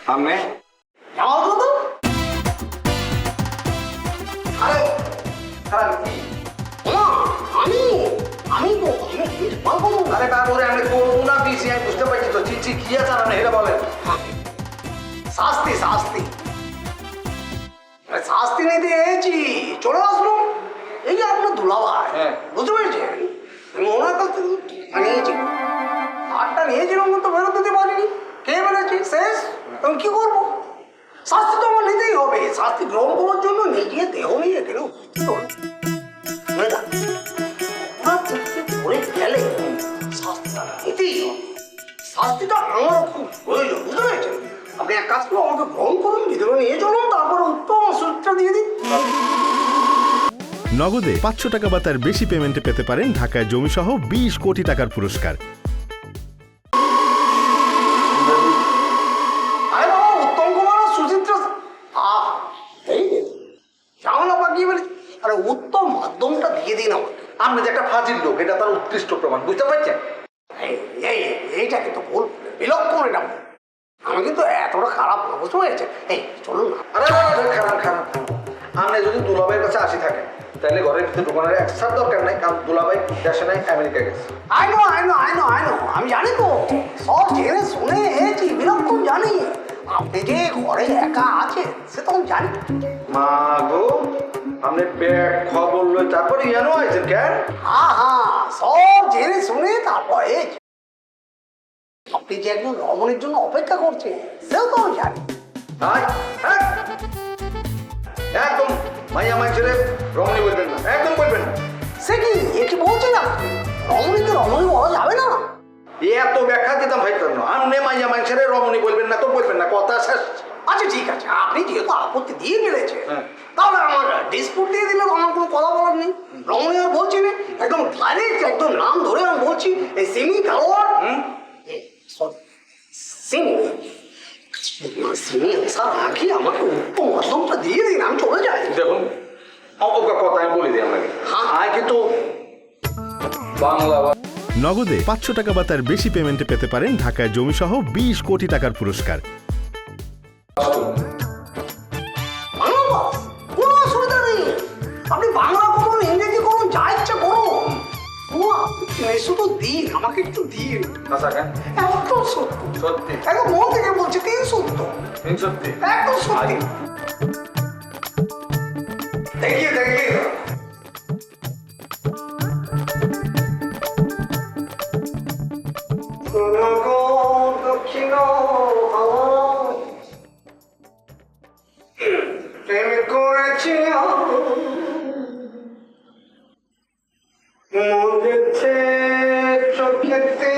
সামনে যাও তো। আরে খারাপ কি ওমা, আমি আমি তো বলবো আরে কাকুরে আমি করবো না দিছি আমি বুঝতে পারছি তো চিঠি কি আছে না এটা বলেন শাস্তি শাস্তি আরে শাস্তি নিতে এসেছি চলে আসলো এই যে আপনার দুলাভাই হ্যাঁ। বুঝতে পেরেছেন আমি ওনার কাছ থেকে নিয়েছি আটটা নিয়েছিলাম কিন্তু ফেরত দিতে পারিনি কে বেড়েছে শেষ আমি কি করবো শাস্তি তো আমার নিতেই হবে শাস্তি গ্রহণ করার জন্য নিজে দেহ নিয়ে এখানে উপস্থিত হল করে গেলে শাস্তিটা নিতেই হবে শাস্তিটা আমার খুব প্রয়োজন বুঝতে পেরেছেন আপনি এক কাজ করে আমাকে গ্রহণ করুন ভিতরে নিয়ে চলুন তারপর উত্তম ওষুধটা দিয়ে দিন নগদে 500 টাকা বা তার বেশি পেমেন্টে পেতে পারেন ঢাকায় জমিসহ 20 কোটি টাকার পুরস্কার। আরে বাবা উত্তম কুমার আর সুচিত্রা এই ঝামেলা পাকিয়ে বলে আরে উত্তম মাধ্যমটা দিয়ে দিন আমাকে আপনি যে একটা ফাজিল লোক এটা তার উৎকৃষ্ট প্রমাণ বুঝতে পারছেন এইটা কিন্তু ভুল বিলক্ষণ এটা ভুল। আমি কিন্তু এতটা খারাপ না বুঝতে পেরেছেন এই চলুন না আরে খারাপ খারাপ আপনি যদি দুলাভাইয়ের কাছে আসি থাকেন তাহলে ঘরের ভিতরে ঢোকানোর একসাথ দরকার নাই কারণ দুলাভাই দেশে নাই আমেরিকা গেছে আই নো আমি জানি তো সব জেনে শুনে এসেছি বিলক্ষণ জানি আপনি যে ঘরে একা আছেন সে তো আমি জানি মা গো আপনি ব্যাগ খবর লই তারপরে ইয়ানো আইছেন কেন হ্যাঁ সব জেনে শুনে তারপর এসেছি আপনি যে একজন রমণীর জন্য অপেক্ষা করছেন সেও তো আমি জানি হাই হ্যাঁ একদম মাইয়া মাই ছেড়ে রমণী বলবেন না একদম বলবেন না সে কি বলছেন আপনি রমণীকে রমণী বলা যাবে না এত ব্যাখ্যা দিতাম ভাই কেন আপনি মাইয়া মাই ছেড়ে রমণী বলবেন না তো বলবেন না কথা শেষ আচ্ছা ঠিক আছে আপনি যেহেতু আপত্তি দিয়ে ফেলেছেন হ্যাঁ। তাহলে আমার ডিসপুট দিয়ে দিলে তো আমার কোনো কথা বলার নেই রমণী আর বলছি না একদম ডাইরেক্ট একদম নাম ধরে আমি বলছি এই সিমি খেলোয়াড় সিমি সিমি স্যার আগে আমাকে উত্তম মাধ্যমটা দিয়ে দিন আমি চলে যাই দেখুন অপকা কথা আমি বলে দিই আপনাকে হ্যাঁ। আয় কিন্তু বাংলা নগদে 500 টাকা বা তার বেশি পেমেন্টে পেতে পারেন ঢাকায় জমিসহ 20 কোটি টাকার পুরস্কার। কোনো অসুবিধা নেই আপনি বাংলা করুন ইংরেজি করুন যা ইচ্ছা করুন শুধু দিন আমাকে একটু দিন আচ্ছা কেন একদম সত্য সত্যি একদম মন থেকে বলছি তিন সত্য সত্যি একদম সত্যি দেখিয়ে দক্ষিণ প্রেম করেছি মরেছে চোখেতে